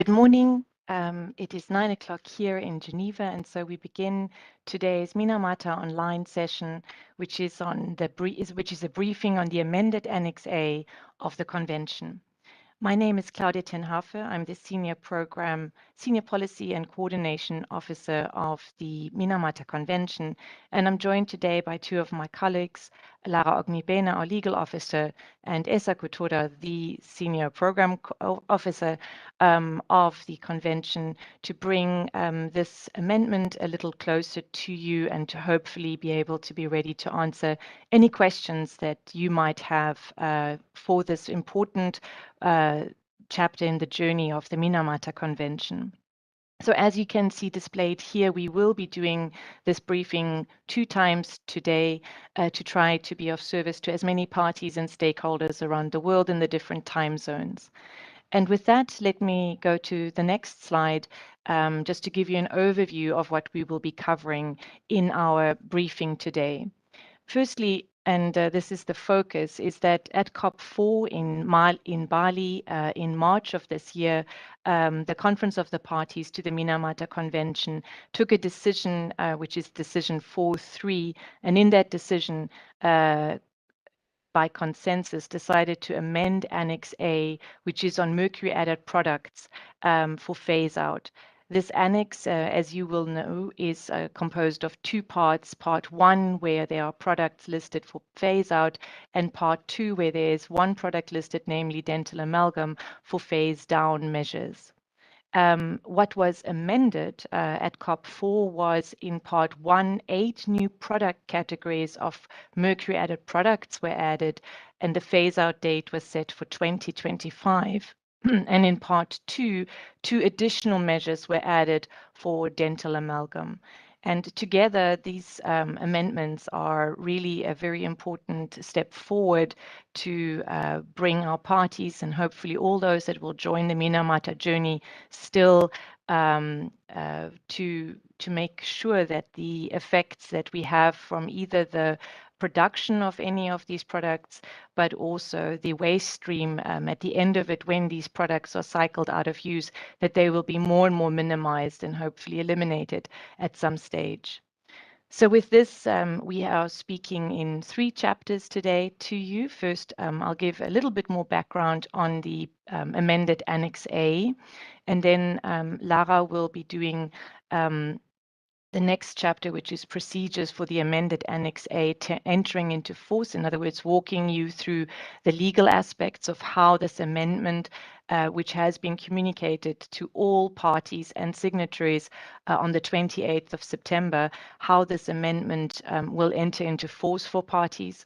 Good morning. It is 9 o'clock here in Geneva, and so we begin today's Minamata online session, which is a briefing on the amended Annex A of the Convention. My name is Claudia ten Hafe. I'm the Senior Policy and Coordination Officer of the Minamata Convention, and I'm joined today by two of my colleagues, Lara Ognibena, our Legal Officer, and Esa Kutoda, the Senior Program Officer of the Convention, to bring this amendment a little closer to you and to hopefully be able to be ready to answer any questions that you might have for this important chapter in the journey of the Minamata Convention. So as you can see displayed here, we will be doing this briefing 2 times today to try to be of service to as many parties and stakeholders around the world in the different time zones. And with that, let me go to the next slide, just to give you an overview of what we will be covering in our briefing today. Firstly, and this is the focus, is that at COP4 in Bali in March of this year, the Conference of the Parties to the Minamata Convention took a decision, which is Decision 4.3, and in that decision, by consensus, decided to amend Annex A, which is on mercury-added products for phase-out. This annex, as you will know, is composed of 2 parts. Part 1, where there are products listed for phase-out, and Part 2, where there is 1 product listed, namely dental amalgam, for phase-down measures. What was amended at COP4 was in Part 1, 8 new product categories of mercury-added products were added, and the phase-out date was set for 2025. And in Part 2, 2 additional measures were added for dental amalgam. And together, these amendments are really a very important step forward to bring our parties and hopefully all those that will join the Minamata journey still to make sure that the effects that we have from either the production of any of these products, but also the waste stream at the end of it when these products are cycled out of use, that they will be more and more minimized and hopefully eliminated at some stage. So with this, we are speaking in 3 chapters today to you. First, I'll give a little bit more background on the amended Annex A, and then Lara will be doing the next chapter, which is procedures for the amended Annex A entering into force. In other words, walking you through the legal aspects of how this amendment, which has been communicated to all parties and signatories on the 28th of September, how this amendment will enter into force for parties.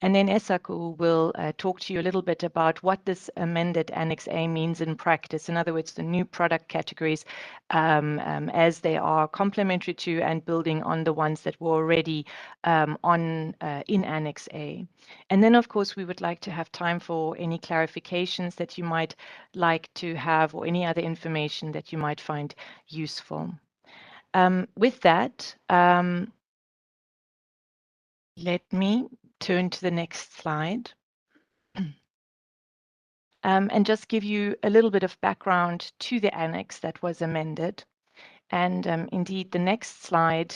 And then Esaku will talk to you a little bit about what this amended Annex A means in practice. In other words, the new product categories as they are complementary to and building on the ones that were already in Annex A. And then, of course, we would like to have time for any clarifications that you might like to have or any other information that you might find useful. With that, let me turn to the next slide and just give you a little bit of background to the annex that was amended. And indeed, the next slide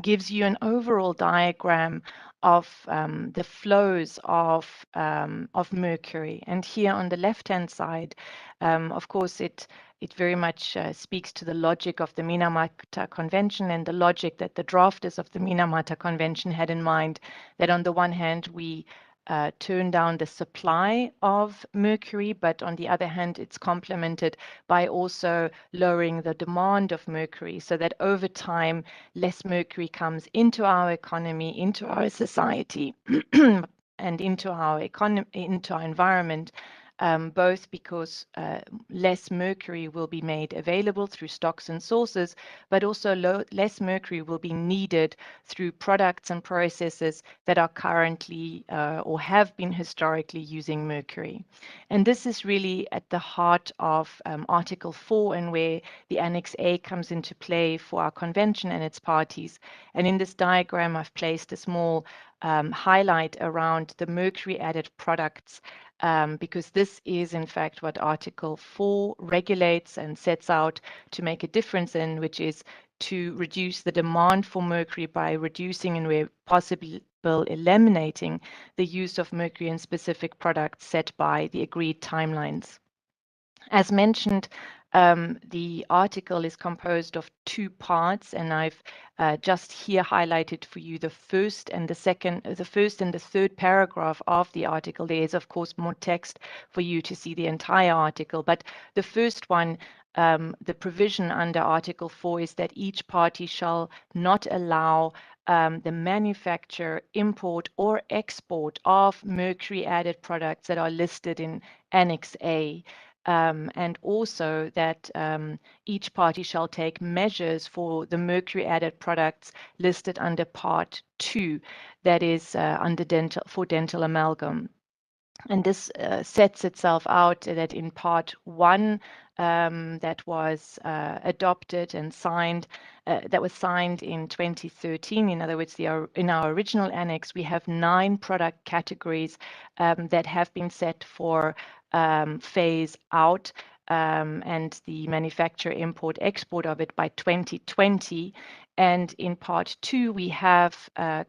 gives you an overall diagram of the flows of mercury. And here on the left-hand side, of course, it very much speaks to the logic of the Minamata Convention and the logic that the drafters of the Minamata Convention had in mind, that on the one hand, we turn down the supply of mercury, but on the other hand, it's complemented by also lowering the demand of mercury so that over time, less mercury comes into our economy, into our society, and into our environment, both because less mercury will be made available through stocks and sources, but also less mercury will be needed through products and processes that are currently or have been historically using mercury. And this is really at the heart of Article 4 and where the Annex A comes into play for our convention and its parties. And in this diagram, I've placed a small highlight around the mercury added products because this is in fact what Article 4 regulates and sets out to make a difference in, which is to reduce the demand for mercury by reducing and where possible eliminating the use of mercury in specific products set by the agreed timelines. As mentioned, the article is composed of two parts, and I've just here highlighted for you the first and the third paragraph of the article. There is, of course, more text for you to see the entire article, but the first one, the provision under Article 4 is that each party shall not allow the manufacture, import, or export of mercury-added products that are listed in Annex A. And also that each party shall take measures for the mercury-added products listed under Part 2, that is under dental amalgam. And this sets itself out that in Part 1 that was adopted and signed, that was signed in 2013. In other words, in our original annex, we have 9 product categories that have been set for phase out and the manufacture, import, export of it by 2020. And in Part 2, we have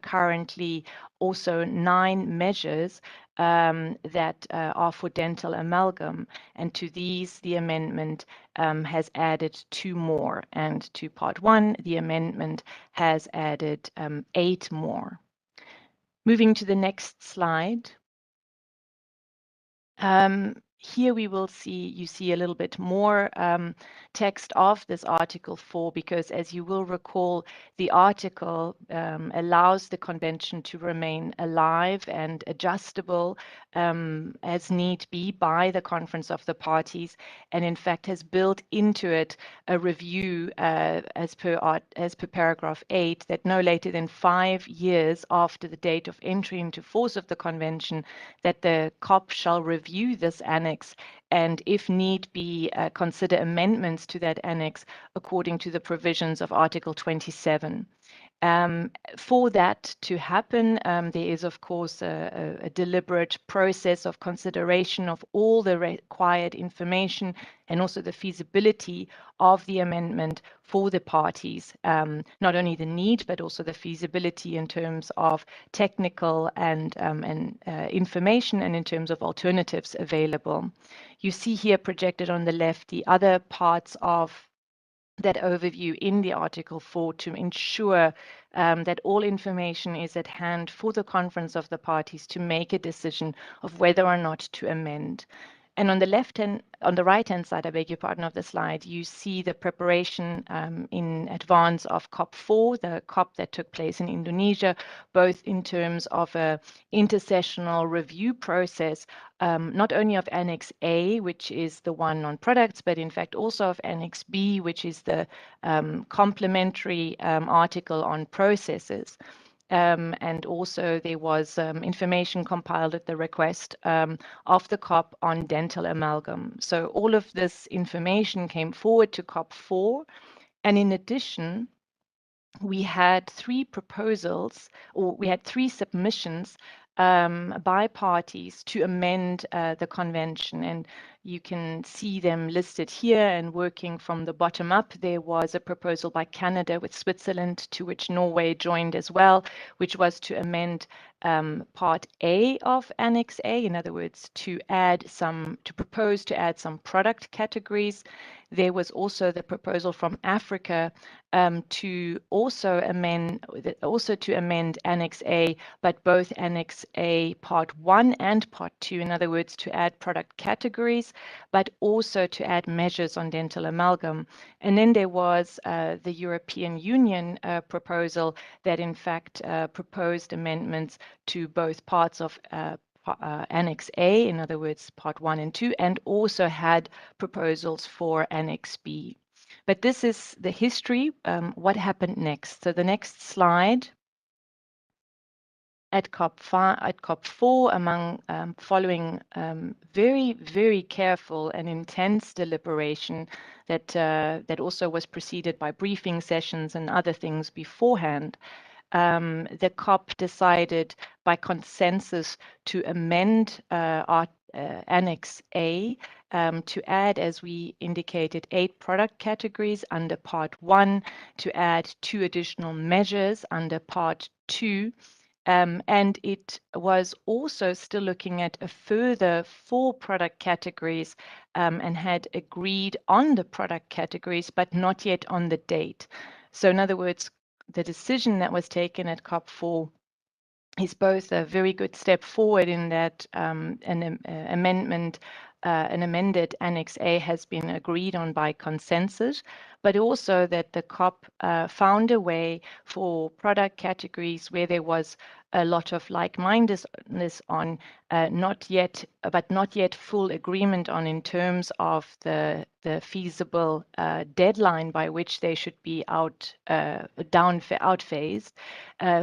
currently also 9 measures that are for dental amalgam. And to these, the amendment has added 2 more. And to Part 1, the amendment has added 8 more. Moving to the next slide. Here we will see a little bit more text of this Article 4, because as you will recall, the article allows the convention to remain alive and adjustable as need be by the Conference of the Parties, and in fact has built into it a review as per paragraph 8 that no later than 5 years after the date of entry into force of the convention, that the COP shall review this annex and, if need be, consider amendments to that annex according to the provisions of Article 27. For that to happen, there is, of course, a deliberate process of consideration of all the required information and also the feasibility of the amendment for the parties, not only the need, but also the feasibility in terms of technical and information and in terms of alternatives available. You see here projected on the left the other parts of that overview in the Article 4 to ensure that all information is at hand for the Conference of the Parties to make a decision of whether or not to amend. And on the right-hand side, I beg your pardon, of the slide, you see the preparation in advance of COP4, the COP that took place in Indonesia, both in terms of a intersessional review process, not only of Annex A, which is the one on products, but in fact also of Annex B, which is the complementary article on processes. And also there was information compiled at the request of the COP on dental amalgam. So all of this information came forward to COP4. And in addition, we had 3 proposals, or we had 3 submissions by parties to amend the convention. And you can see them listed here, and working from the bottom up, there was a proposal by Canada with Switzerland, to which Norway joined as well, which was to amend Part A of Annex A, in other words, to propose to add some product categories. There was also the proposal from Africa to also amend Annex A, but both Annex A Part 1 and Part 2, in other words, to add product categories, but also to add measures on dental amalgam. And then there was the European Union proposal that in fact proposed amendments to both parts of Annex A, in other words, Part 1 and 2, and also had proposals for Annex B. But this is the history, what happened next. So the next slide. At COP4, among following very, very careful and intense deliberation that also was preceded by briefing sessions and other things beforehand, the COP decided by consensus to amend Annex A to add, as we indicated, 8 product categories under Part 1, to add 2 additional measures under Part 2. And it was also still looking at a further 4 product categories and had agreed on the product categories, but not yet on the date. So in other words, the decision that was taken at COP4 is both a very good step forward in that an amended Annex A has been agreed on by consensus, but also that the COP found a way for product categories where there was a lot of like-mindedness on, not yet full agreement on in terms of the feasible deadline by which they should be outphased,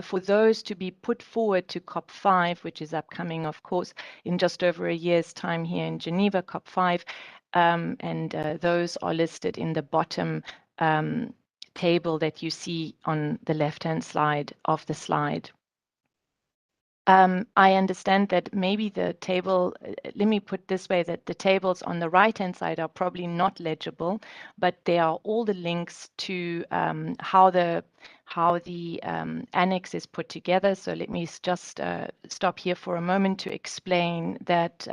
for those to be put forward to COP5, which is upcoming, of course, in just over a year's time here in Geneva, COP5, and those are listed in the bottom table that you see on the left-hand side of the slide. I understand that maybe the table, let me put this way, that the tables on the right-hand side are probably not legible, but there are all the links to how the annex is put together. So let me just stop here for a moment to explain that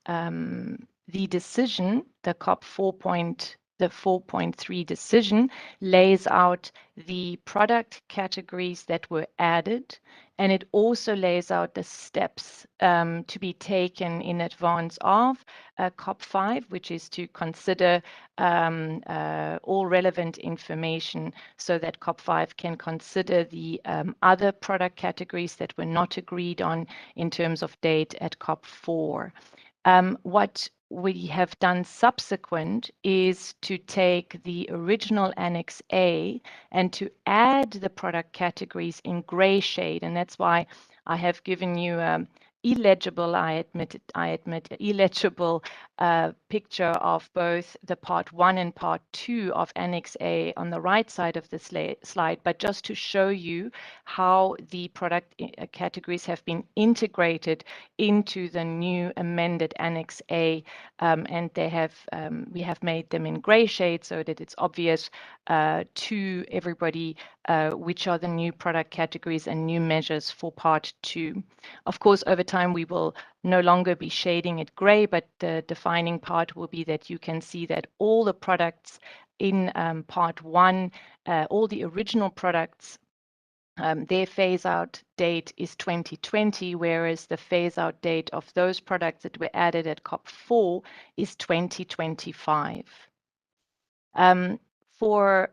the decision, the COP 4.3 decision, lays out the product categories that were added, and it also lays out the steps to be taken in advance of COP5, which is to consider all relevant information so that COP5 can consider the other product categories that were not agreed on in terms of date at COP4. What we have done subsequent is to take the original Annex A and to add the product categories in gray shade. And that's why I have given you illegible, I admit, illegible picture of both the Part 1 and Part 2 of Annex A on the right side of the slide, but just to show you how the product categories have been integrated into the new amended Annex A, and they have we have made them in gray shade so that it's obvious to everybody which are the new product categories and new measures for Part 2. Of course, over time we will no longer be shading it gray, but the defining part will be that you can see that all the products in Part 1, all the original products, their phase-out date is 2020, whereas the phase-out date of those products that were added at COP4 is 2025. For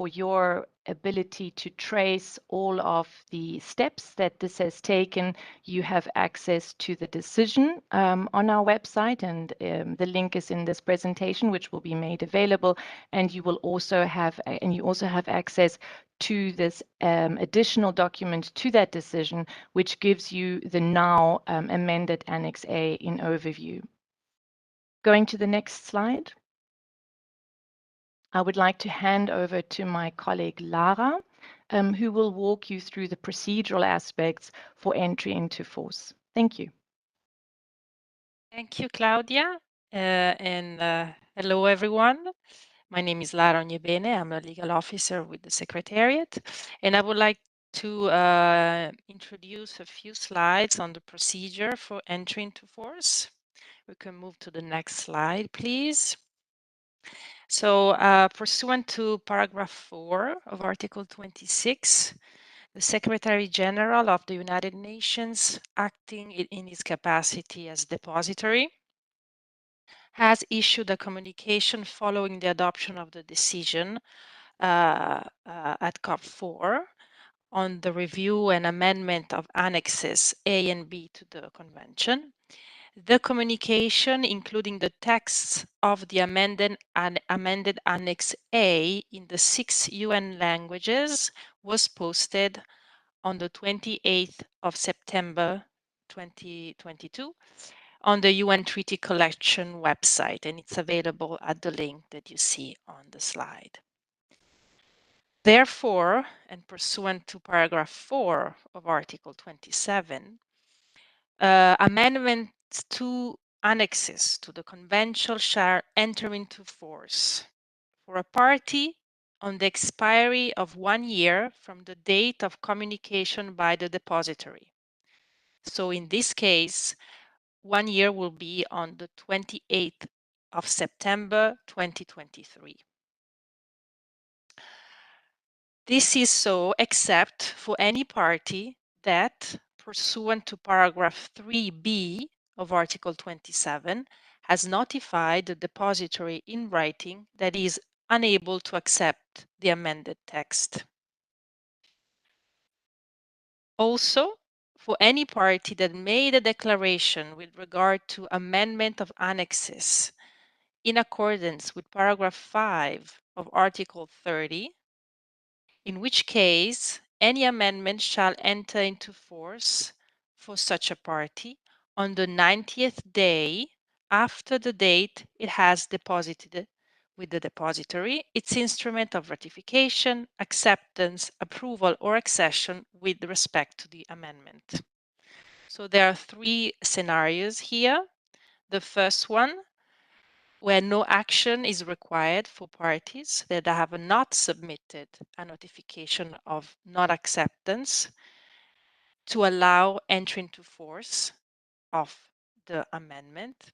your ability to trace all of the steps that this has taken, you have access to the decision on our website, and the link is in this presentation, which will be made available. And you will also have, access to this additional document to that decision, which gives you the now amended Annex A in overview. Going to the next slide. I would like to hand over to my colleague Lara, who will walk you through the procedural aspects for entry into force. Thank you. Thank you, Claudia, and hello, everyone. My name is Lara Ognebene. I'm a legal officer with the Secretariat, and I would like to introduce a few slides on the procedure for entry into force. We can move to the next slide, please. So pursuant to paragraph 4 of Article 26, the Secretary General of the United Nations, acting in his capacity as depository, has issued a communication following the adoption of the decision at COP4 on the review and amendment of Annexes A and B to the Convention. The communication, including the texts of the amended Annex A in the 6 UN languages, was posted on the 28th of September 2022 on the UN Treaty Collection website, and it's available at the link that you see on the slide. Therefore, and pursuant to paragraph 4 of Article 27, amendment two annexes to the convention shall enter into force for a party on the expiry of 1 year from the date of communication by the depository. So in this case, 1 year will be on the 28th of September 2023. This is so except for any party that, pursuant to paragraph 3b of Article 27, has notified the depository in writing that is unable to accept the amended text. Also, for any party that made a declaration with regard to amendment of annexes in accordance with paragraph 5 of Article 30, in which case any amendment shall enter into force for such a party on the 90th day after the date it has deposited with the depository its instrument of ratification, acceptance, approval, or accession with respect to the amendment. So there are three scenarios here. The first one, where no action is required for parties that have not submitted a notification of non-acceptance to allow entry into force of the amendment.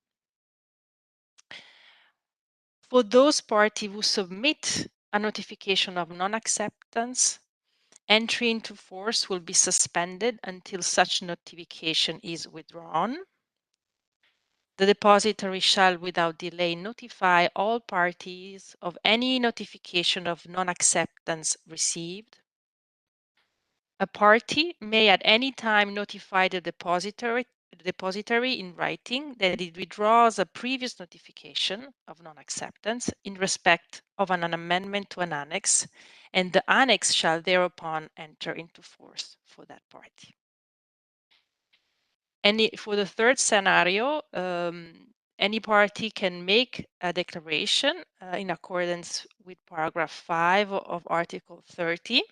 For those parties who submit a notification of non-acceptance, entry into force will be suspended until such notification is withdrawn. The depository shall without delay notify all parties of any notification of non-acceptance received. A party may at any time notify the depository in writing that it withdraws a previous notification of non-acceptance in respect of an amendment to an annex, and the annex shall thereupon enter into force for that party. And for the third scenario, any party can make a declaration in accordance with paragraph 5 of Article 30.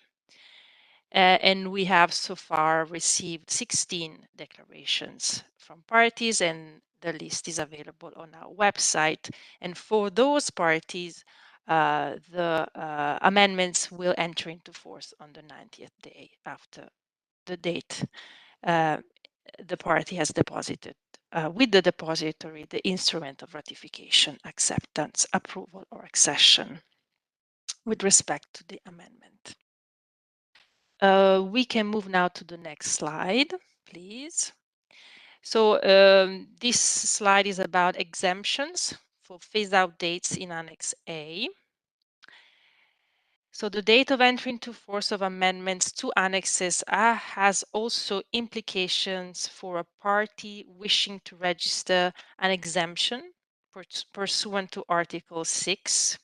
And we have so far received 16 declarations from parties, and the list is available on our website. And for those parties, the amendments will enter into force on the 90th day after the date the party has deposited with the depository the instrument of ratification, acceptance, approval, or accession with respect to the amendment. We can move now to the next slide, please. So this slide is about exemptions for phase-out dates in Annex A. So the date of entry into force of amendments to annexes has also implications for a party wishing to register an exemption pursuant to Article 6.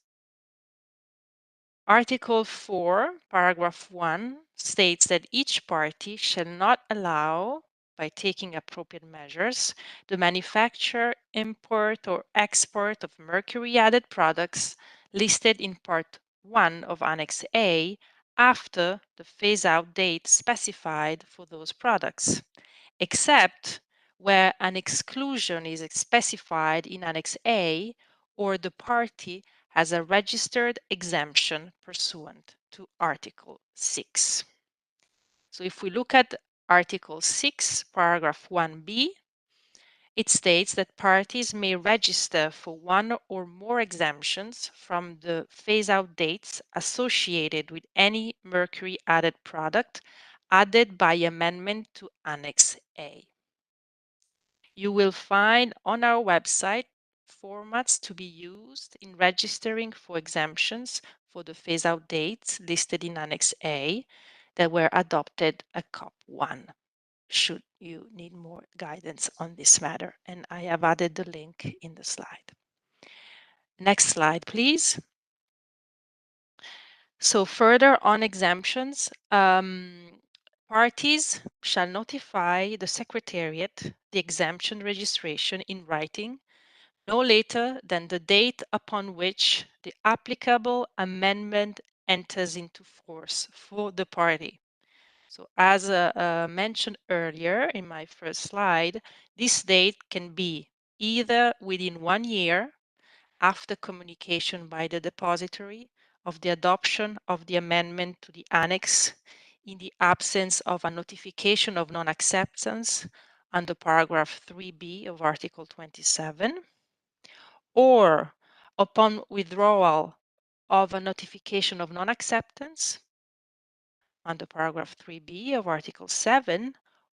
Article 4, paragraph 1 states that each party shall not allow, by taking appropriate measures, the manufacture, import, or export of mercury added products listed in Part 1 of Annex A after the phase-out date specified for those products, except where an exclusion is specified in Annex A or the party has a registered exemption pursuant to Article 6. So if we look at Article 6, paragraph 1b, it states that parties may register for one or more exemptions from the phase-out dates associated with any mercury added product added by amendment to Annex A. You will find on our website formats to be used in registering for exemptions for the phase-out dates listed in Annex A that were adopted at COP1, should you need more guidance on this matter. And I have added the link in the slide. Next slide, please. So further on exemptions, parties shall notify the Secretariat the exemption registration in writing no later than the date upon which the applicable amendment enters into force for the party. So as mentioned earlier in my first slide, this date can be either within 1 year after communication by the depository of the adoption of the amendment to the annex in the absence of a notification of non-acceptance under paragraph 3b of Article 27, or upon withdrawal of a notification of non-acceptance under paragraph 3b of Article 7,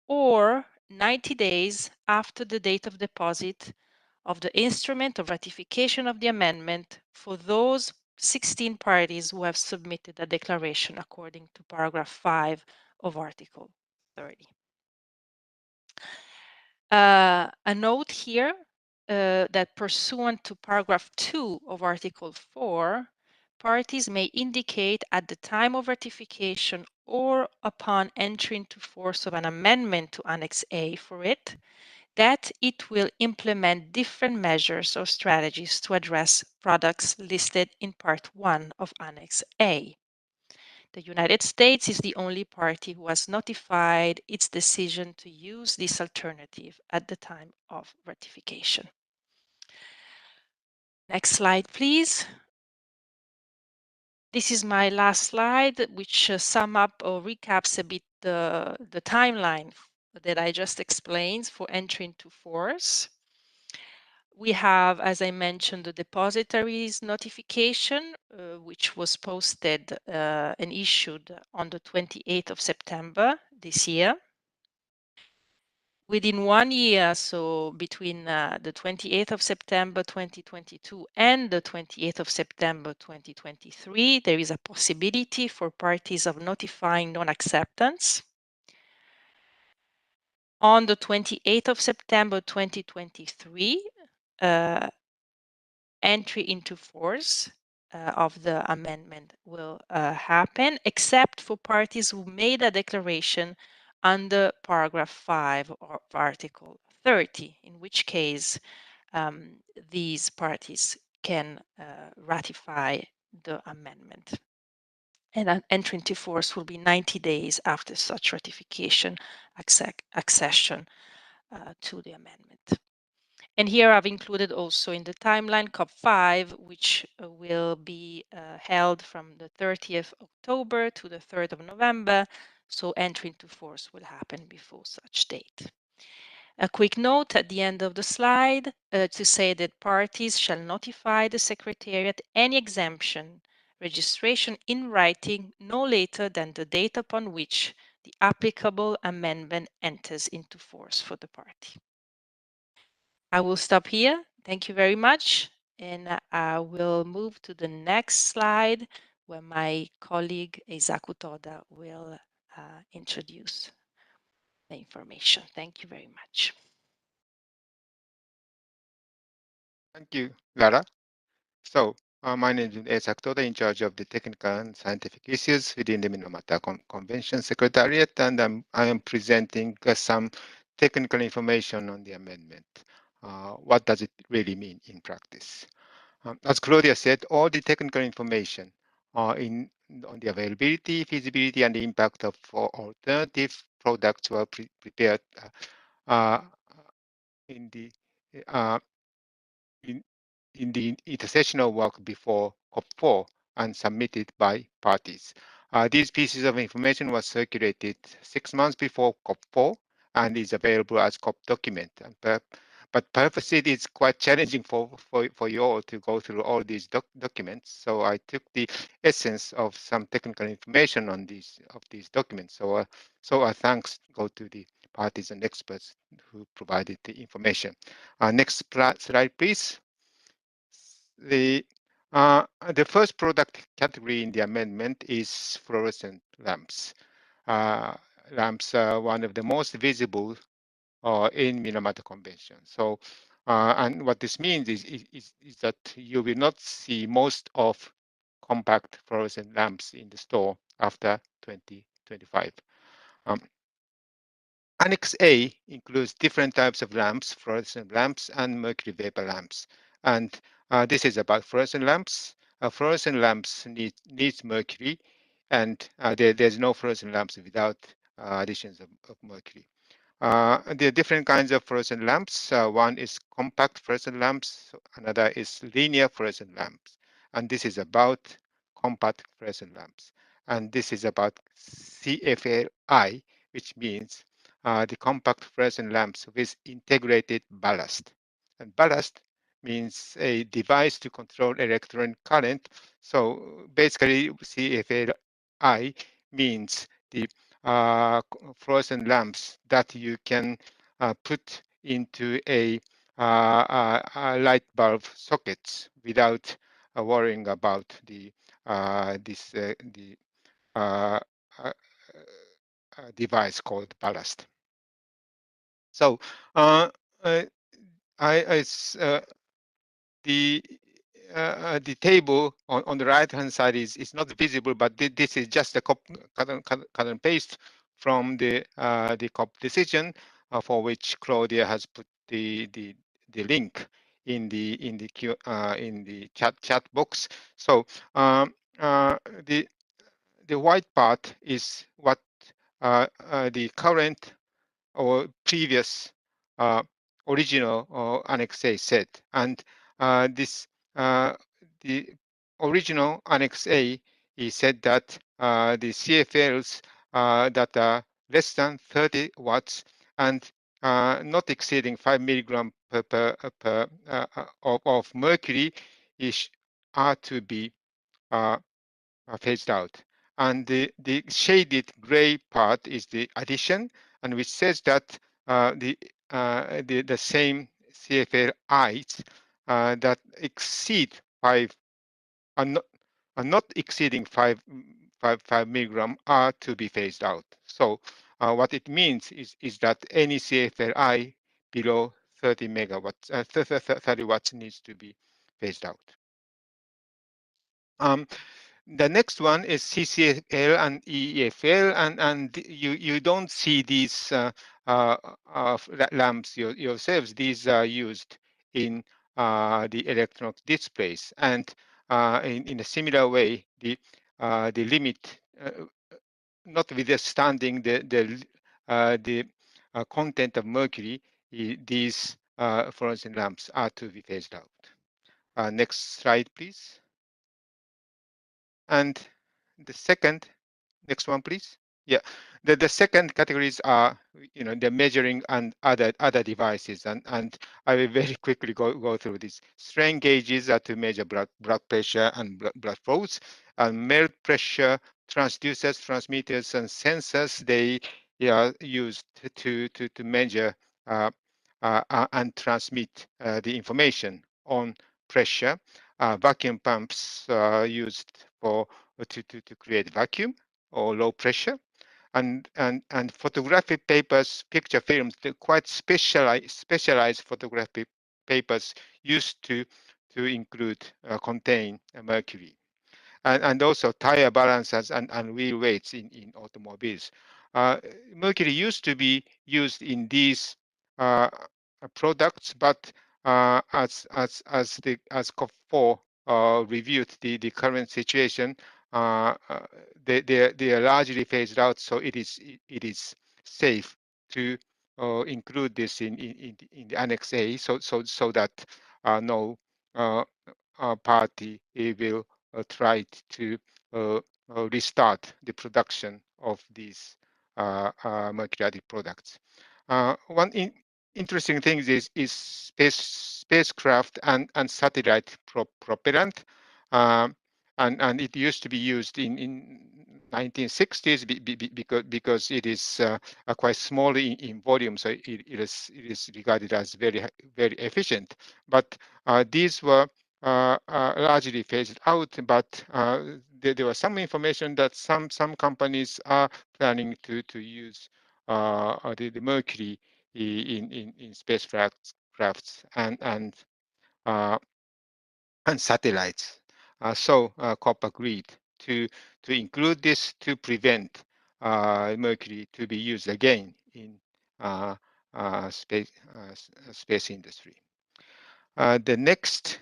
or 90 days after the date of deposit of the instrument of ratification of the amendment for those 16 parties who have submitted a declaration according to paragraph 5 of Article 30. A note here that pursuant to paragraph 2 of Article 4, parties may indicate at the time of ratification or upon entry into force of an amendment to Annex A for it, that it will implement different measures or strategies to address products listed in Part 1 of Annex A. The United States is the only party who has notified its decision to use this alternative at the time of ratification. Next slide, please. This is my last slide, which sum up or recaps a bit the timeline that I just explained for entry into force. We have, as I mentioned, the depositories notification, which was posted and issued on the 28th of September this year. Within 1 year, so between the 28th of September 2022 and the 28th of September 2023, there is a possibility for parties of notifying non-acceptance. On the 28th of September 2023, entry into force of the amendment will happen, except for parties who made a declaration under paragraph 5 of Article 30, in which case these parties can ratify the amendment. And an entry into force will be 90 days after such ratification, accession to the amendment. And here I've included also in the timeline COP5, which will be held from the 30th October to the 3rd of November. So entry into force will happen before such date. A quick note at the end of the slide to say that parties shall notify the Secretariat any exemption registration in writing no later than the date upon which the applicable amendment enters into force for the party. I will stop here. Thank you very much. And I will move to the next slide where my colleague Eisaku Toda will introduce the information. Thank you very much. Thank you, Lara. So, my name is Eisaku Toda, in charge of the technical and scientific issues within the Minamata Convention Secretariat, and I am presenting some technical information on the amendment. What does it really mean in practice? As Claudia said, all the technical information on the availability, feasibility, and the impact of alternative products were prepared in the uh, in the intersessional work before COP4 and submitted by parties. These pieces of information was circulated 6 months before COP4 and is available as COP document. But purposely, it's quite challenging for you all to go through all these documents. So I took the essence of some technical information on these documents. So our thanks go to the parties and experts who provided the information. Next slide, please. The first product category in the amendment is fluorescent lamps. Lamps are one of the most visible in Minamata Convention. So, and what this means is that you will not see most of compact fluorescent lamps in the store after 2025. Annex A includes different types of lamps, fluorescent lamps, and mercury vapor lamps. And this is about fluorescent lamps. Fluorescent lamps needs mercury, and there's no fluorescent lamps without additions of mercury. There are different kinds of fluorescent lamps. One is compact fluorescent lamps, another is linear fluorescent lamps. And this is about compact fluorescent lamps. And this is about CFLI, which means the compact fluorescent lamps with integrated ballast. And ballast means a device to control electron current. So basically, CFLI means the fluorescent lamps that you can put into a light bulb sockets without worrying about the uh, uh, device called ballast. So uh, uh, I the table on the right hand side is not visible, but this is just a cut and paste from the COP decision for which Claudia has put the link in the chat box. So uh, the the white part is what the current or previous original Annex A said. And this the original Annex A he said that the CFLs that are less than 30 watts and not exceeding 5 milligram of mercury is are to be phased out. And the shaded gray part is the addition, and which says that the same CFLIs that exceed 5 are not exceeding 5 milligram are to be phased out. So what it means is that any CFLI below 30 megawatts, 30 watts needs to be phased out. The next one is CCFL and EFL, and you don't see these lamps yourselves. These are used in the electronic displays, and in a similar way, the limit, notwithstanding the content of mercury, these fluorescent lamps are to be phased out. Next slide, please. And the second, next one, please. Yeah, the second categories are, the measuring and other devices, and I will very quickly go through this. Strain gauges are to measure blood pressure and blood flows, and melt pressure transducers, transmitters, and sensors. They are used to measure and transmit the information on pressure. Vacuum pumps are used to create vacuum or low pressure, and photographic papers, picture films, they're quite specialized photographic papers used to include contain mercury, and also tire balancers and wheel weights in automobiles. Mercury used to be used in these products, but as COP4 reviewed the current situation, they are largely phased out. So it is safe to include this in the Annex A, so that no party will try to restart the production of these mercury products. One interesting thing is spacecraft and satellite propellant, and it used to be used in 1960s because it is quite small in volume, so it is regarded as very efficient. But these were largely phased out, but there was some information that some companies are planning to use the mercury in spacecrafts uh, and satellites. So COP agreed to include this to prevent mercury to be used again in space industry. The next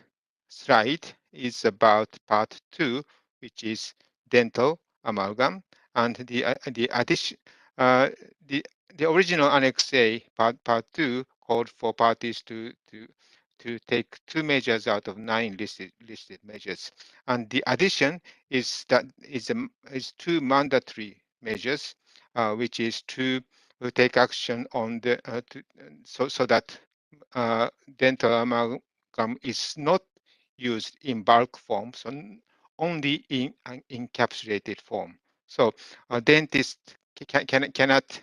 slide is about part 2, which is dental amalgam, and the the original Annex A, part 2, called for parties to take 2 measures out of 9 listed measures, and the addition is that is 2 mandatory measures, which is to take action on the so that dental amalgam is not used in bulk form, so only in an encapsulated form. So a dentist cannot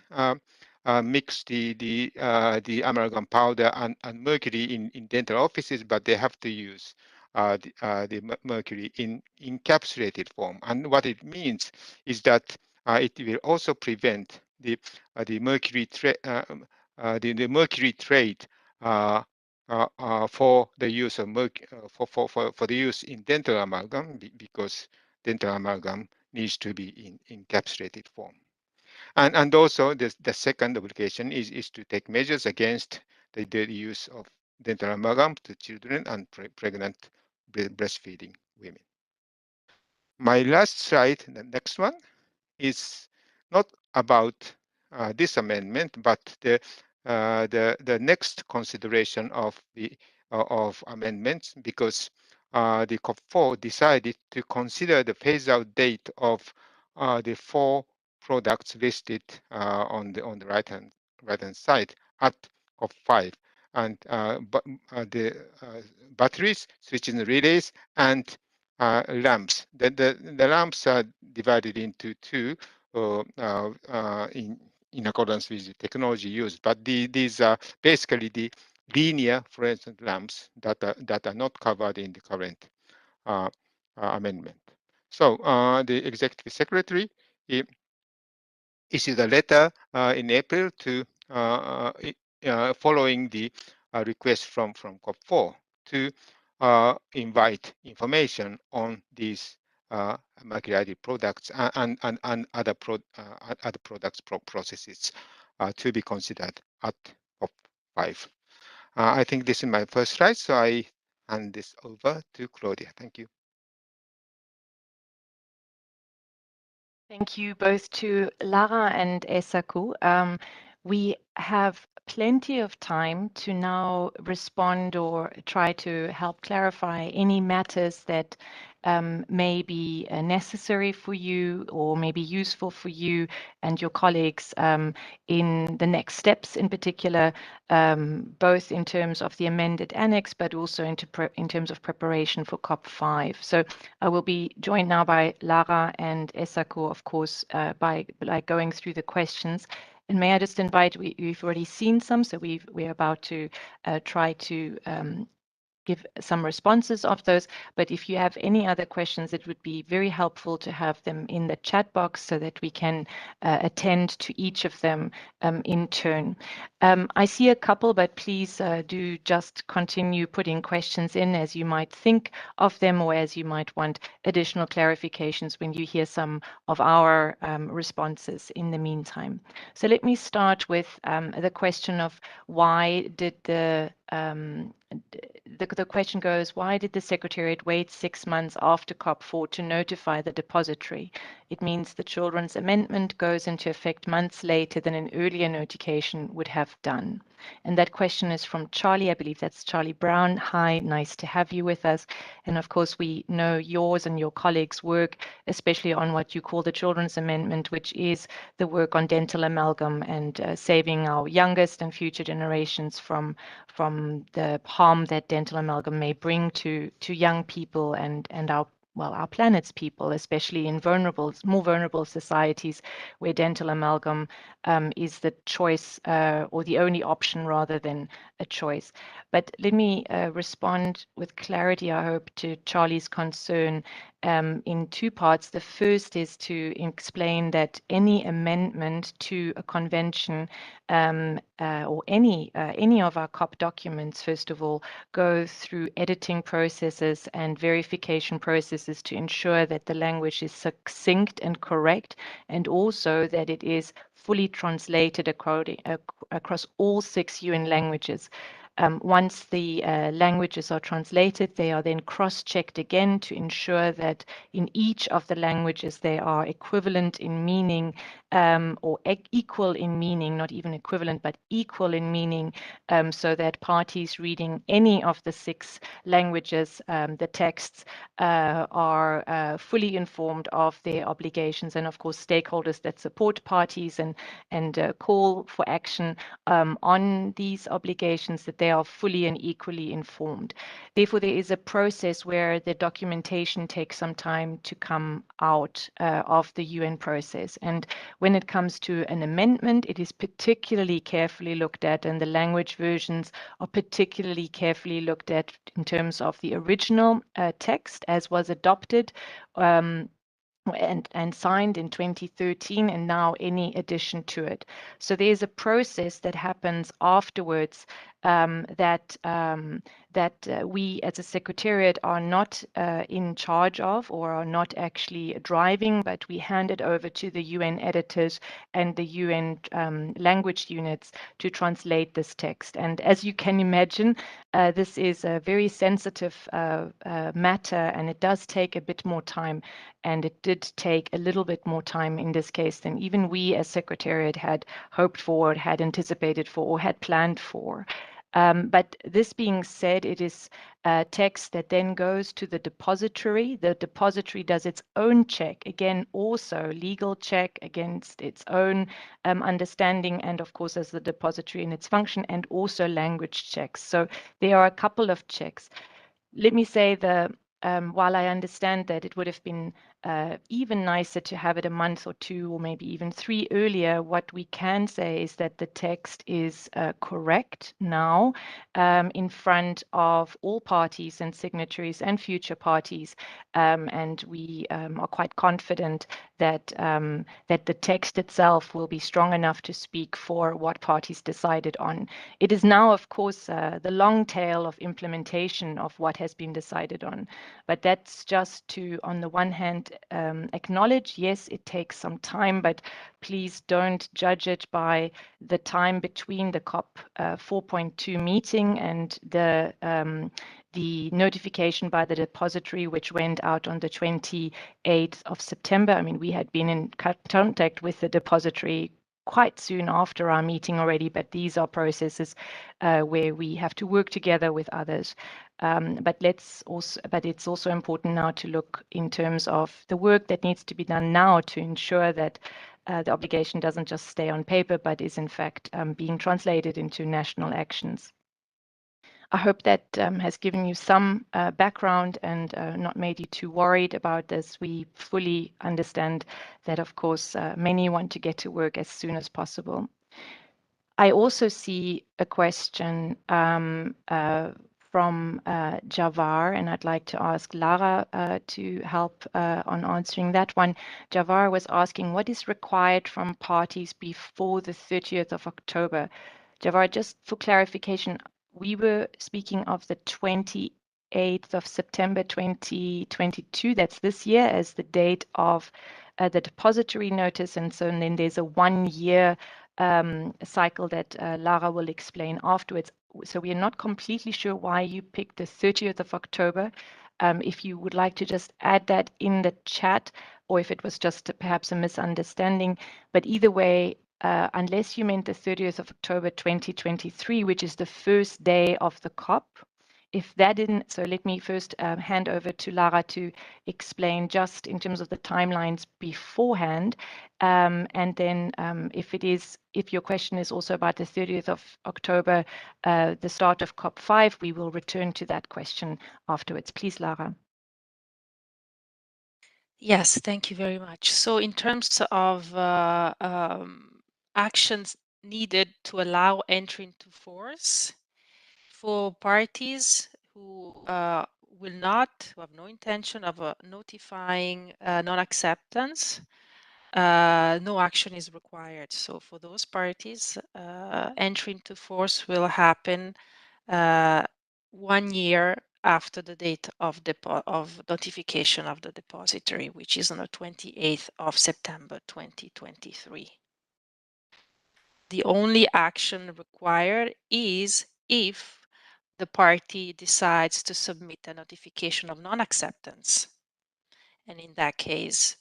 mix the amalgam powder and mercury in dental offices, but they have to use the mercury in encapsulated form. And what it means is that it will also prevent the mercury the mercury trade for the use of for the use in dental amalgam, because dental amalgam needs to be in encapsulated form. And also the second obligation is to take measures against the use of dental amalgam to children and pregnant breastfeeding women. My last slide, the next one, is not about this amendment, but the next consideration of the of amendments, because the COP4 decided to consider the phase-out date of the 4 products listed on the right hand side at COP5, and the batteries, switching relays, and lamps. The lamps are divided into 2 in accordance with the technology used, but these are basically the linear fluorescent lamps that are not covered in the current amendment. So the executive secretary issued a letter in April to following the request from COP4 to invite information on these mercury products and other products processes to be considered at COP5. I think this is my first slide, so I hand this over to Claudia. Thank you. Thank you both to Lara and Esaku. We have plenty of time to now respond or try to help clarify any matters that may be necessary for you or may be useful for you and your colleagues in the next steps, in particular, both in terms of the amended annex, but also in terms of preparation for COP5. So I will be joined now by Lara and Esaku, of course, by going through the questions. And may I just invite, we've already seen some, so we're about to try to give some responses of those. But if you have any other questions, it would be very helpful to have them in the chat box so that we can attend to each of them in turn. I see a couple, but please do just continue putting questions in as you might think of them or as you might want additional clarifications when you hear some of our responses in the meantime. So let me start with the question of why did the question goes, why did the Secretariat wait 6 months after COP4 to notify the depository? It means the Children's Amendment goes into effect months later than an earlier notification would have done. And that question is from Charlie. I believe that's Charlie Brown. Hi, nice to have you with us. And of course, we know yours and your colleagues' work, especially on what you call the Children's Amendment, which is the work on dental amalgam and saving our youngest and future generations from the harm that dental amalgam may bring to young people and our planet's people, especially in more vulnerable societies where dental amalgam is the choice or the only option rather than a choice. But let me respond with clarity, I hope, to Charlie's concern in 2 parts. The first is to explain that any amendment to a convention or any of our COP documents, first of all, go through editing processes and verification processes to ensure that the language is succinct and correct, and also that it is fully translated across all 6 UN languages. Once the languages are translated, they are then cross-checked again to ensure that in each of the languages they are equivalent in meaning, or equal in meaning, not even equivalent, but equal in meaning, so that parties reading any of the 6 languages, the texts, are fully informed of their obligations, and of course stakeholders that support parties and call for action on these obligations, that they are fully and equally informed. Therefore, there is a process where the documentation takes some time to come out of the UN process. And when it comes to an amendment, it is particularly carefully looked at, and the language versions are particularly carefully looked at in terms of the original text as was adopted and signed in 2013, and now any addition to it. So there's a process that happens afterwards that we as a secretariat are not in charge of, or are not actually driving, but we hand it over to the UN editors and the UN language units to translate this text. And as you can imagine, this is a very sensitive matter, and it does take a bit more time. And it did take a little bit more time in this case than even we as Secretariat had hoped for, had anticipated for, or had planned for. But this being said, it is text that then goes to the depository. The depository does its own check, again, also legal check against its own understanding, and of course as the depository in its function, and also language checks. So there are a couple of checks. Let me say while I understand that it would have been even nicer to have it a month or 2 or maybe even 3 earlier, what we can say is that the text is correct now in front of all parties and signatories and future parties, and we are quite confident that that the text itself will be strong enough to speak for what parties decided on. It is now, of course, the long tail of implementation of what has been decided on. But that's just to, on the one hand, acknowledge, yes, it takes some time, but please don't judge it by the time between the COP 4.2 meeting and the notification by the depository, which went out on the 28th of September. I mean, we had been in contact with the depository quite soon after our meeting already, but these are processes where we have to work together with others. But it's also important now to look in terms of the work that needs to be done now to ensure that the obligation doesn't just stay on paper, but is in fact being translated into national actions. I hope that has given you some background and not made you too worried about this. We fully understand that, of course, many want to get to work as soon as possible. I also see a question from Javar, and I'd like to ask Lara to help on answering that one. Javar was asking, what is required from parties before the 30th of October? Javar, just for clarification, we were speaking of the 28th of September 2022, that's this year, as the date of the depository notice, and so then there's a 1-year cycle that Lara will explain afterwards. So we are not completely sure why you picked the 30th of October. If you would like to just add that in the chat, or if it was just perhaps a misunderstanding, but either way, unless you meant the 30th of October 2023, which is the first day of the COP, if that didn't, so let me first hand over to Lara to explain just in terms of the timelines beforehand. And then if your question is also about the 30th of October, the start of COP5, we will return to that question afterwards. Please, Lara. Yes, thank you very much. So in terms of actions needed to allow entry into force for parties who who have no intention of notifying non-acceptance, no action is required. So for those parties, entry into force will happen 1 year after the date of notification of the depository, which is on the 28th of September 2023. The only action required is if the party decides to submit a notification of non-acceptance. And in that case,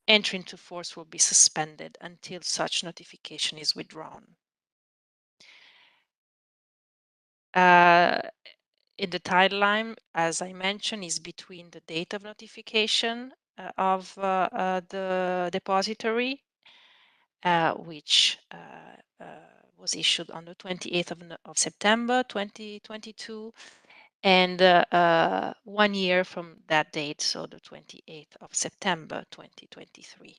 entry into force will be suspended until such notification is withdrawn. In the timeline, as I mentioned, is between the date of notification of the depository, which was issued on the 28th of September 2022, and 1 year from that date, so the 28th of September 2023.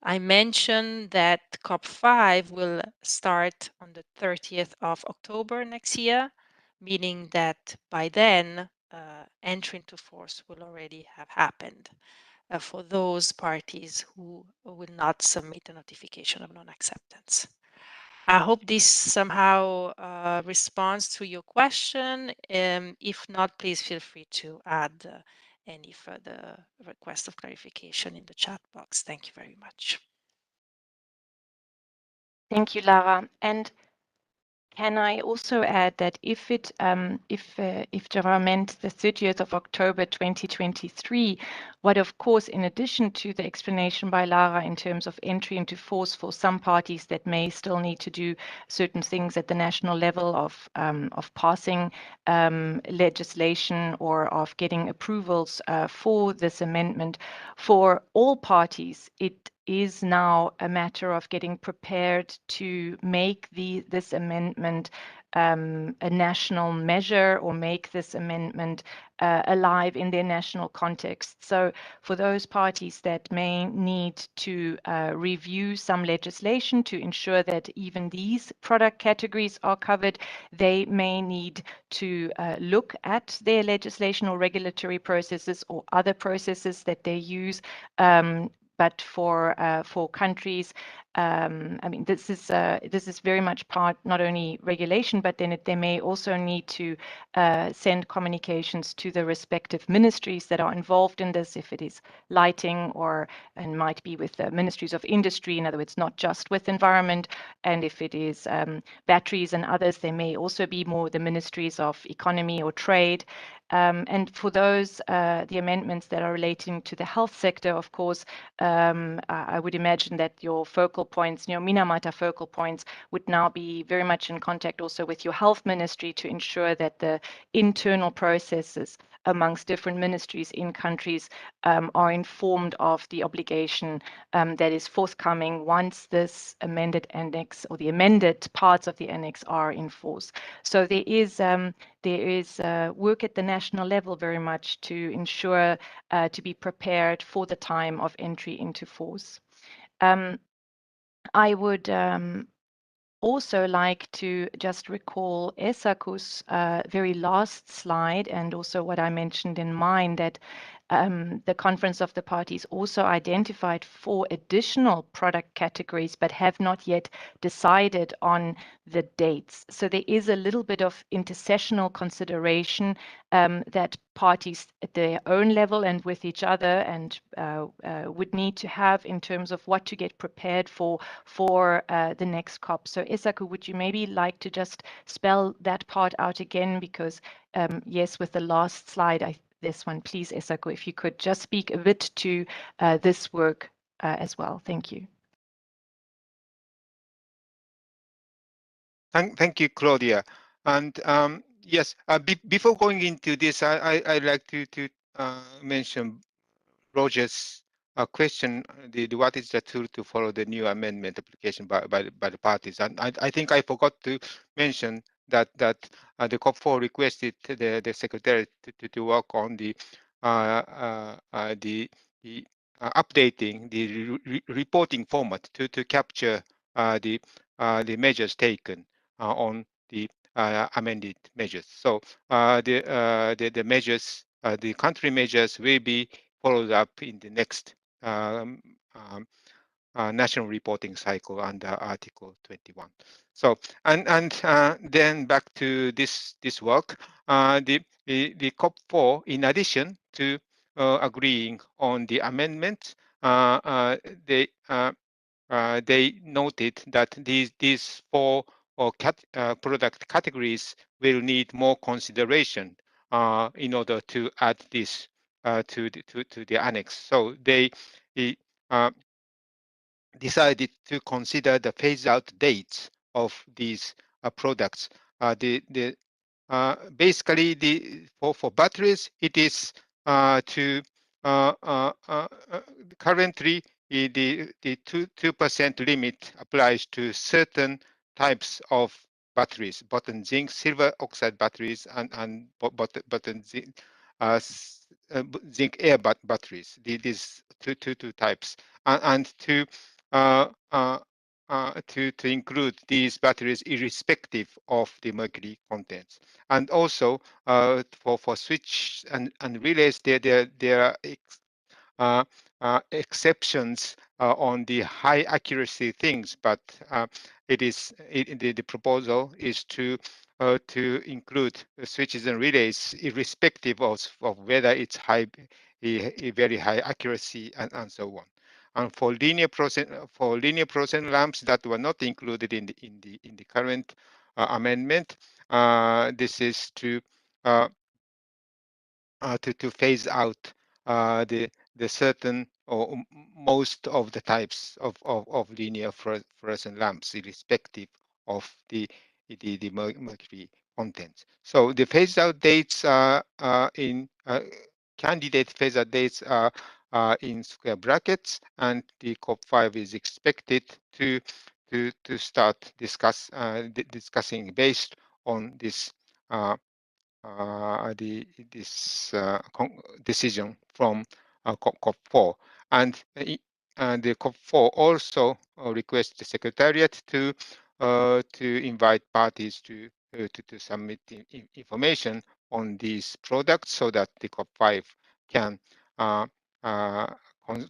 I mentioned that COP5 will start on the 30th of October next year, meaning that by then entry into force will already have happened for those parties who will not submit a notification of non-acceptance. I hope this somehow responds to your question. If not, please feel free to add any further request of clarification in the chat box. Thank you very much. Thank you, Lara. And can I also add that if Java meant the 30th of October 2023, what of course, in addition to the explanation by Lara in terms of entry into force for some parties that may still need to do certain things at the national level of passing legislation or of getting approvals for this amendment, for all parties, it is now a matter of getting prepared to make this amendment a national measure or make this amendment alive in their national context. So for those parties that may need to review some legislation to ensure that even these product categories are covered, they may need to look at their legislation or regulatory processes or other processes that they use. But for countries, I mean, this is very much part not only regulation, but then they may also need to send communications to the respective ministries that are involved in this, if it is lighting and might be with the ministries of industry, in other words, not just with environment, and if it is batteries and others, they may also be more the ministries of economy or trade. And for those, the amendments that are relating to the health sector, of course, I would imagine that your focal points, your Minamata focal points, would now be very much in contact also with your health ministry to ensure that the internal processes amongst different ministries in countries are informed of the obligation that is forthcoming once this amended annex or the amended parts of the annex are in force. So there is work at the national level very much to ensure to be prepared for the time of entry into force. I would also like to just recall Esaku's very last slide, and also what I mentioned in mine, that the Conference of the Parties also identified 4 additional product categories, but have not yet decided on the dates. So there is a little bit of intercessional consideration that parties at their own level and with each other and would need to have in terms of what to get prepared for the next COP. So Esaku, would you maybe like to just spell that part out again? Because yes, with the last slide, this one, please, Esaku, if you could just speak a bit to this work as well. Thank you. Thank you, Claudia. And yes, before going into this, I'd like to mention Roger's question, what is the tool to follow the new amendment application by the parties? And I think I forgot to mention that the COP4 requested the secretary to work on the updating the reporting format to capture the measures taken on the amended measures. So the measures, the country measures will be followed up in the next national reporting cycle under Article 21. So and then back to this work, the COP4, in addition to agreeing on the amendment, they noted that these 4 or product categories will need more consideration in order to add this to the annex. So they decided to consider the phase-out dates of these products. Basically, for batteries, it is to currently the 2% limit applies to certain types of batteries, bottom zinc, silver oxide batteries, and bottom zinc, zinc air batteries. These two types, and to include these batteries irrespective of the mercury contents. And also for switch and relays, there are exceptions on the high accuracy things, but the proposal is to include switches and relays irrespective of whether it's very high accuracy and so on. And for linear process lamps that were not included in the current amendment, this is to phase out the certain or most of the types of linear fluorescent lamps, irrespective of the mercury content. So the phase out dates are in candidate phase out dates are in square brackets, and the COP5 is expected to start discussing based on this this decision from COP4, and the COP4 also requests the Secretariat to invite parties to submit information on these products so that the COP5 can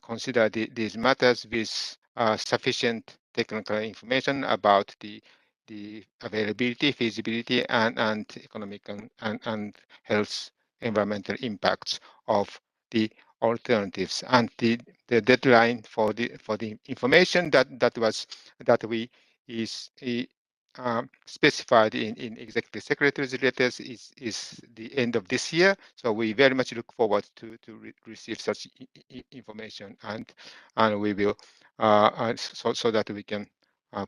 consider these matters with sufficient technical information about the availability, feasibility, and economic and health environmental impacts of the alternatives. And the deadline for the information that we specified in executive secretary's letters is the end of this year. So we very much look forward to receive such information, and we will so that we can uh,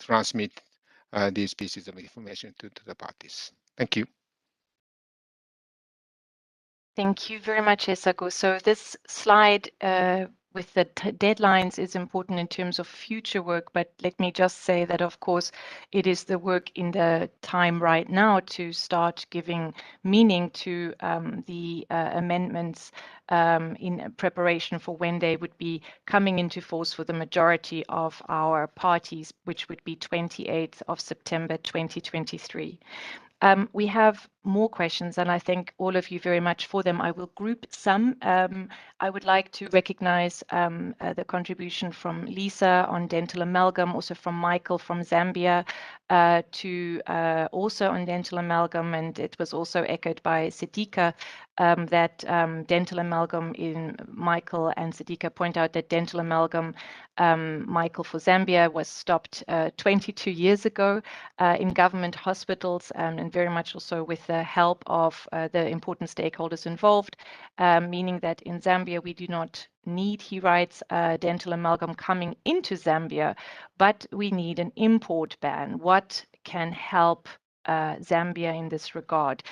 transmit these pieces of information to the parties. Thank you. Thank you very much, Esako. So this slide with the deadlines is important in terms of future work, but let me just say that, of course, it is the work in the time right now to start giving meaning to the amendments in preparation for when they would be coming into force for the majority of our parties, which would be 28th of September 2023. We have more questions, and I thank all of you very much for them. I will group some. I would like to recognize the contribution from Lisa on dental amalgam, also from Michael from Zambia, to also on dental amalgam, and it was also echoed by Sidika that dental amalgam in Michael and Sidika point out that dental amalgam, Michael for Zambia, was stopped 22 years ago in government hospitals, and very much also with the help of the important stakeholders involved, meaning that in Zambia we do not need, he writes, dental amalgam coming into Zambia, but we need an import ban. What can help Zambia in this regard?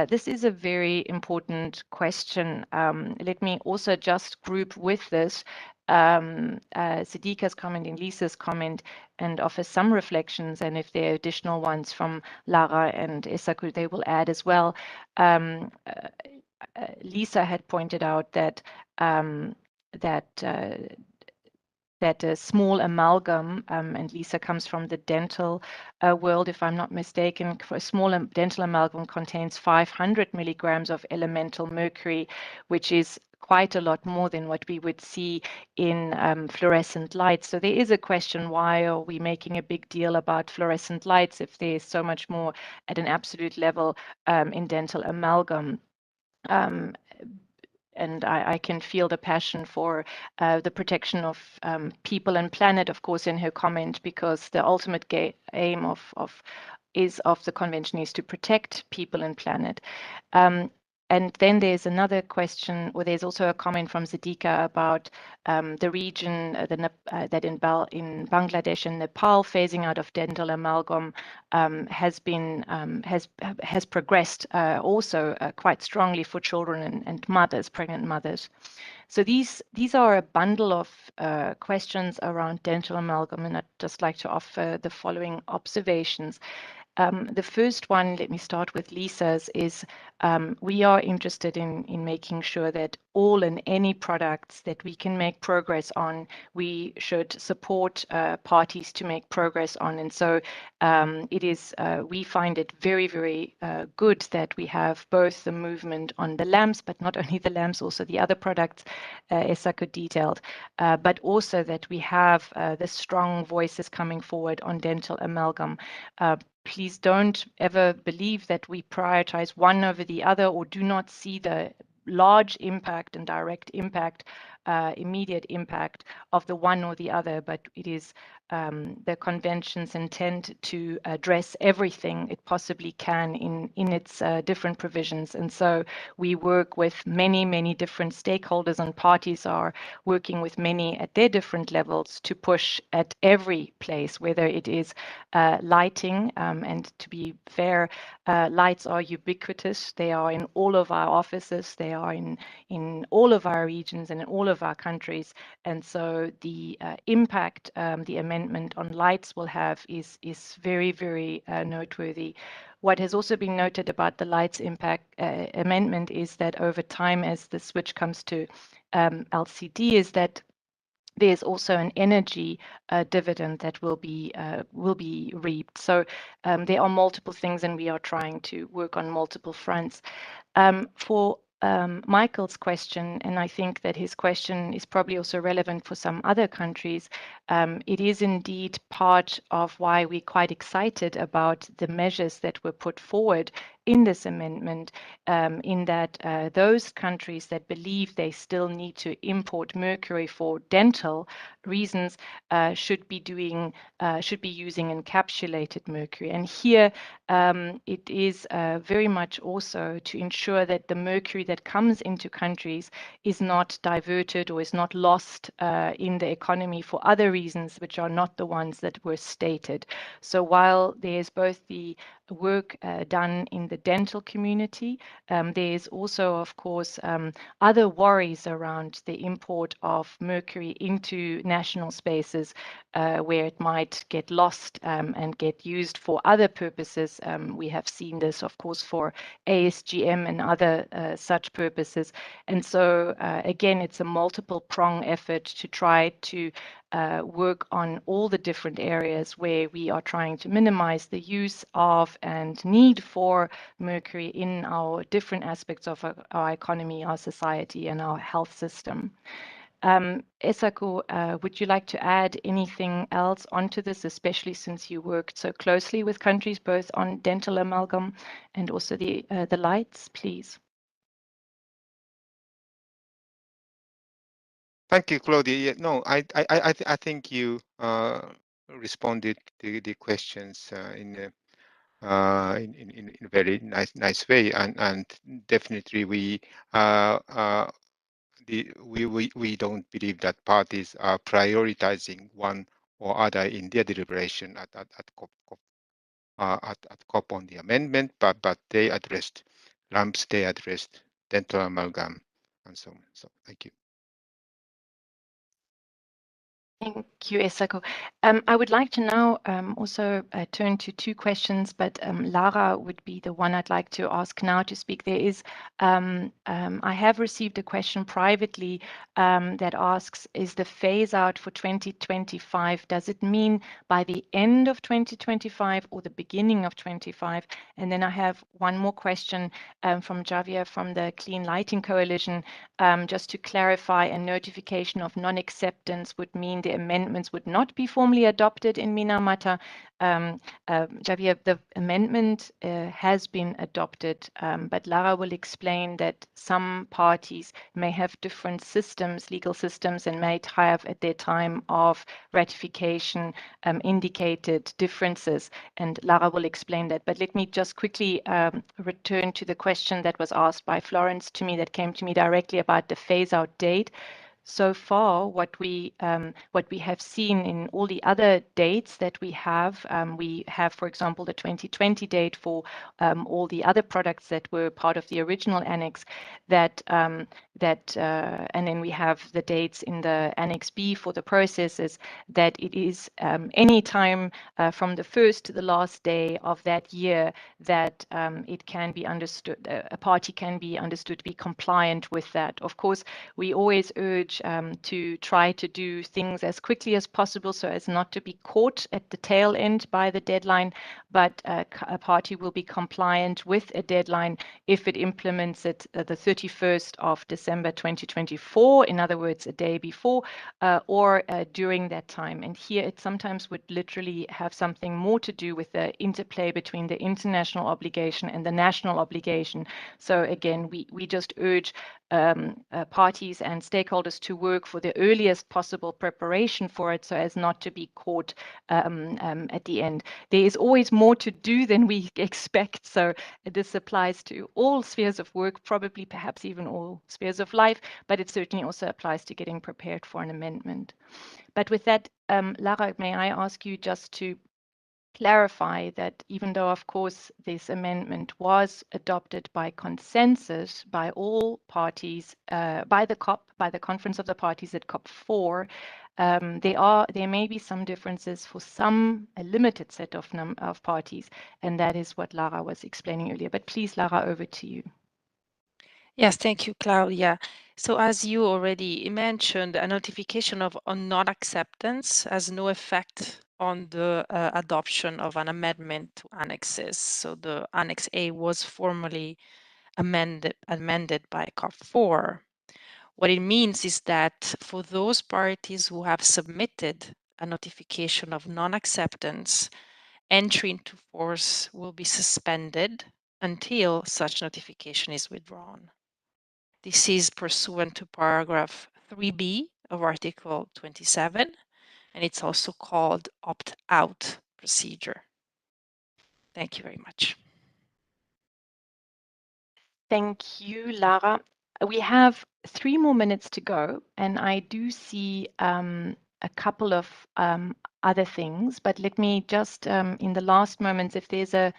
This is a very important question. Let me also just group with this Sidika's comment and Lisa's comment and offer some reflections, and if there are additional ones from Lara and Esaku, they will add as well. Lisa had pointed out that that a small amalgam, and Lisa comes from the dental world, if I'm not mistaken, for a small dental amalgam contains 500 milligrams of elemental mercury, which is quite a lot more than what we would see in fluorescent lights. So there is a question, why are we making a big deal about fluorescent lights if there's so much more at an absolute level in dental amalgam? and I can feel the passion for the protection of people and planet, of course, in her comment, because the ultimate aim of the convention is to protect people and planet. And then there's another question, or there's also a comment from Zadika about the region that in Bangladesh and Nepal, phasing out of dental amalgam has progressed also quite strongly for children and mothers, pregnant mothers. So these are a bundle of questions around dental amalgam, and I'd just like to offer the following observations. The first one, let me start with Lisa's, is we are interested in making sure that all and any products that we can make progress on, we should support parties to make progress on. And so we find it very, very good that we have both the movement on the lamps, but not only the lamps, also the other products Esako detailed, but also that we have the strong voices coming forward on dental amalgam. Please don't ever believe that we prioritize one over the other or do not see the large impact and direct impact, immediate impact of the one or the other, but it is the convention's intent to address everything it possibly can in its different provisions. And so we work with many, many different stakeholders, and parties are working with many at their different levels to push at every place, whether it is lighting, and to be fair, lights are ubiquitous. They are in all of our offices. They are in all of our regions and in all of our countries. And so the impact the amendment on lights will have is very, very noteworthy. What has also been noted about the lights impact amendment is that over time, as the switch comes to LCD, is that there's also an energy dividend that will be reaped. So there are multiple things, and we are trying to work on multiple fronts. For Michael's question, and I think that his question is probably also relevant for some other countries, it is indeed part of why we're quite excited about the measures that were put forward in this amendment, in that those countries that believe they still need to import mercury for dental reasons should be using encapsulated mercury. And here it is very much also to ensure that the mercury that comes into countries is not diverted or is not lost in the economy for other reasons which are not the ones that were stated. So while there's both the work done in the dental community, there's also, of course, other worries around the import of mercury into national spaces where it might get lost and get used for other purposes. We have seen this, of course, for ASGM and other such purposes. And so, again, it's a multiple prong effort to try to work on all the different areas where we are trying to minimize the use of and need for mercury in our different aspects of our economy, our society, and our health system. Esako, would you like to add anything else onto this, especially since you worked so closely with countries both on dental amalgam and also the lights, please? Thank you, Claudia. Yeah, no, I think you responded to the questions in a very nice way, and definitely we don't believe that parties are prioritizing one or other in their deliberation at COP on the amendment, but they addressed lamps, they addressed dental amalgam, and so on. So thank you. Thank you, Esako. I would like to now also turn to two questions, but Lara would be the one I'd like to ask now to speak. There is, I have received a question privately that asks, is the phase out for 2025, does it mean by the end of 2025 or the beginning of 25? And then I have one more question from Javier from the Clean Lighting Coalition, just to clarify, a notification of non-acceptance would mean the amendments would not be formally adopted in Minamata. Javier, the amendment has been adopted, but Lara will explain that some parties may have different systems, legal systems, and might have at their time of ratification indicated differences, and Lara will explain that. But let me just quickly return to the question that was asked by Florence to me, that came to me directly about the phase-out date. So far, what we have seen in all the other dates that we have, for example, the 2020 date for all the other products that were part of the original annex, and then we have the dates in the Annex B for the processes, that it is any time from the first to the last day of that year that it can be understood, a party can be understood to be compliant with that. Of course, we always urge to try to do things as quickly as possible so as not to be caught at the tail end by the deadline, but a party will be compliant with a deadline if it implements it the 31st of December 2024, in other words, a day before or during that time. And here it sometimes would literally have something more to do with the interplay between the international obligation and the national obligation. So again, we just urge parties and stakeholders to work for the earliest possible preparation for it so as not to be caught at the end. There is always more to do than we expect. So this applies to all spheres of work, probably perhaps even all spheres of life, but it certainly also applies to getting prepared for an amendment. But with that, Lara, may I ask you just to clarify that even though, of course, this amendment was adopted by consensus by all parties, by the COP, by the Conference of the Parties at COP4, there may be some differences for a limited set of parties, and that is what Lara was explaining earlier. But please, Lara, over to you. Yes, thank you, Claudia. So as you already mentioned, a notification of non-acceptance has no effect on the adoption of an amendment to annexes. So the Annex A was formally amended by COP4. What it means is that for those parties who have submitted a notification of non-acceptance, entry into force will be suspended until such notification is withdrawn. This is pursuant to paragraph 3B of Article 27, and it's also called opt-out procedure. Thank you very much. Thank you, Lara. We have 3 more minutes to go, and I do see a couple of other things, but let me just, in the last moments, if there's an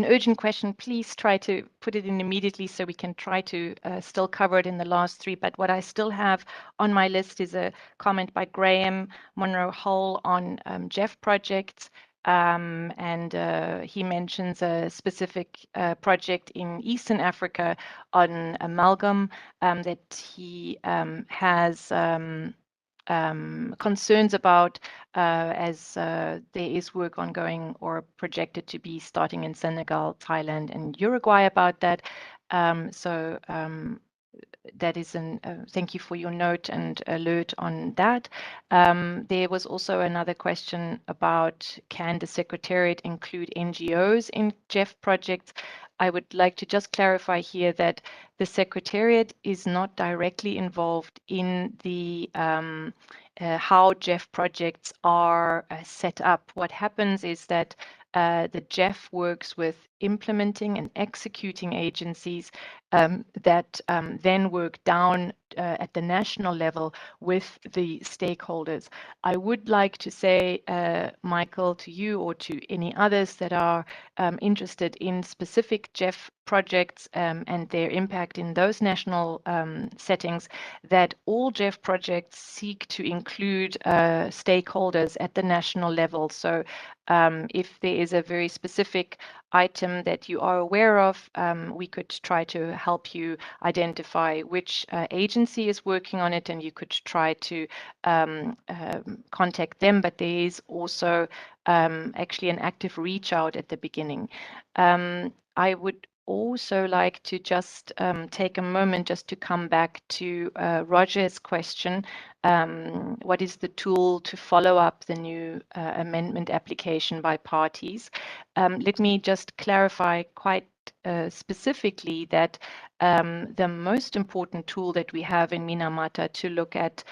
urgent question, please try to put it in immediately so we can try to still cover it in the last 3. But what I still have on my list is a comment by Graham Monroe-Hull on GEF projects. And he mentions a specific project in Eastern Africa on amalgam that he has concerns about as there is work ongoing or projected to be starting in Senegal, Thailand, and Uruguay about that. That is thank you for your note and alert on that. There was also another question about, can the Secretariat include NGOs in GEF projects? I would like to just clarify here that the Secretariat is not directly involved in the how GEF projects are set up. What happens is that the GEF works with implementing and executing agencies that then work down at the national level with the stakeholders. I would like to say, Michael, to you or to any others that are interested in specific GEF projects and their impact in those national settings, that all GEF projects seek to include stakeholders at the national level. So if there is a very specific item that you are aware of, we could try to help you identify which agency is working on it, and you could try to contact them. But there is also actually an active reach out at the beginning. I would also like to just take a moment just to come back to Roger's question. What is the tool to follow up the new amendment application by parties? Let me just clarify quite specifically that the most important tool that we have in Minamata to look at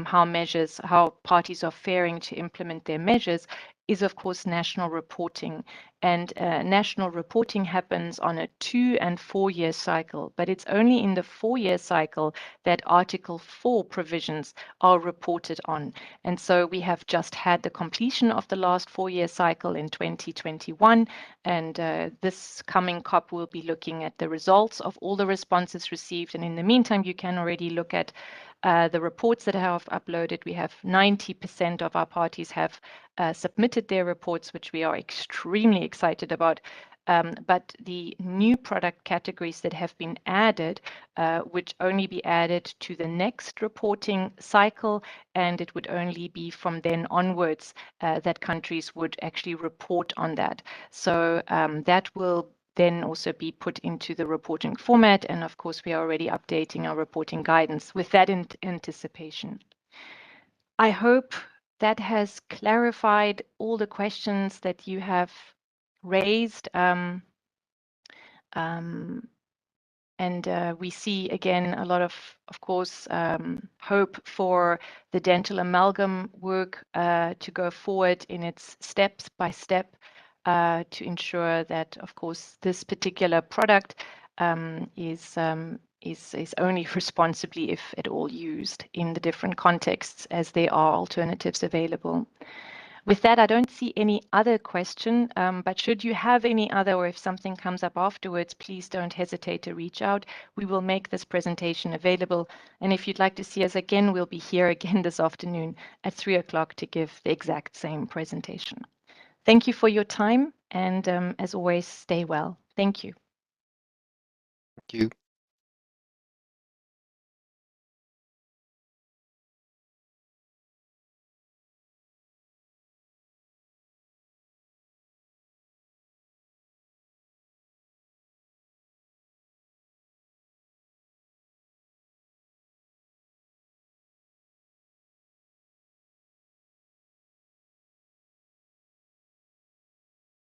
how parties are faring to implement their measures is, of course, national reporting. And national reporting happens on a 2- and 4-year cycle, but it's only in the 4-year cycle that Article 4 provisions are reported on. And so we have just had the completion of the last 4-year cycle in 2021, and this coming COP will be looking at the results of all the responses received. And in the meantime, you can already look at the reports that I have uploaded. We have 90% of our parties have submitted their reports, which we are extremely excited about. But the new product categories that have been added would only be added to the next reporting cycle, and it would only be from then onwards that countries would actually report on that. So that will then also be put into the reporting format. And of course, we are already updating our reporting guidance with that in anticipation. I hope that has clarified all the questions that you have raised. And we see, again, a lot of course, hope for the dental amalgam work to go forward in its steps by step to ensure that, of course, this particular product is only responsibly, if at all, used in the different contexts, as there are alternatives available. With that, I don't see any other question, but should you have any other, or if something comes up afterwards, please don't hesitate to reach out. We will make this presentation available. And if you'd like to see us again, we'll be here again this afternoon at 3 o'clock to give the exact same presentation. Thank you for your time. And as always, stay well. Thank you. Thank you.